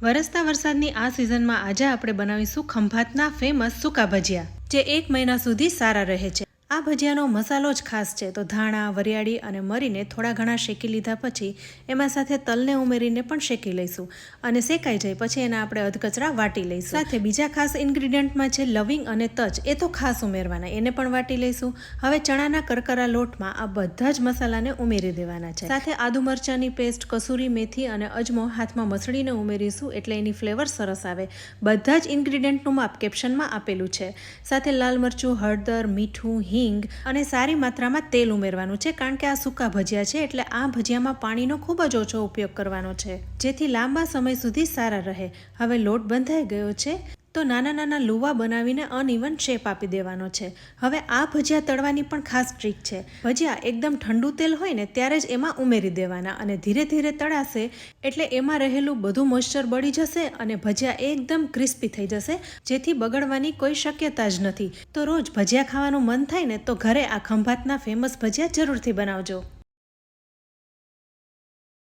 વરસતા વરસાદની આ સિઝનમાં આજે આપણે બનાવીશું ખંભાતના ફેમસ સૂકા ભજીયા, જે 1 મહિના સુધી સારા રહે છે। આ ભજીયાનો મસાલો જ ખાસ છે, તો ધાણા, વરિયાળી અને મરીને થોડા ઘણા શેકી લીધા પછી એમાં સાથે તલને ઉમેરીને પણ શેકી લઈશું અને શેકાઈ જાય પછી એને આપણે અધકચરા વાટી લઈશું। સાથે બીજા ખાસ ઇન્ગ્રીડિયન્ટમાં છે લવિંગ અને તજ, એ તો ખાસ ઉમેરવાના, એને પણ વાટી લઈશું। હવે ચણાના કરકરા લોટમાં આ બધા જ મસાલાને ઉમેરી દેવાના છે। સાથે આદુ મરચાંની પેસ્ટ, કસૂરી મેથી અને અજમો હાથમાં મસળીને ઉમેરીશું એટલે એની ફ્લેવર સરસ આવે। બધા જ ઇન્ગ્રીડિયન્ટનું માપ કેપ્શનમાં આપેલું છે। સાથે લાલ મરચું, હળદર, મીઠું, હિંગ અને સારી માત્રામાં તેલ ઉમેરવાનું છે, કારણ કે આ સૂકા ભજીયા છે એટલે આ ભજીયામાં પાણીનો ખૂબ જ ઓછો ઉપયોગ કરવાનો છે, જેથી લાંબા સમય સુધી સારા રહે। હવે લોટ બંધાઈ ગયો છે તો નાના નાના લુવા બનાવીને અનઇવન શેપ આપી દેવાનો છે। હવે આ ભજીયા તળવાની પણ ખાસ ટ્રીક છે। ભજીયા એકદમ ઠંડુ તેલ હોય ને ત્યારે જ એમાં ઉમેરી દેવાના અને ધીરે ધીરે તળાશે એટલે એમાં રહેલું બધું મોઇસ્ચર બળી જશે અને ભજીયા એકદમ ક્રિસ્પી થઈ જશે, જેથી બગડવાની કોઈ શક્યતા જ નથી। તો રોજ ભજીયા ખાવાનું મન થાય ને તો ઘરે આ ખંભાતના ફેમસ ભજીયા જરૂરથી બનાવજો।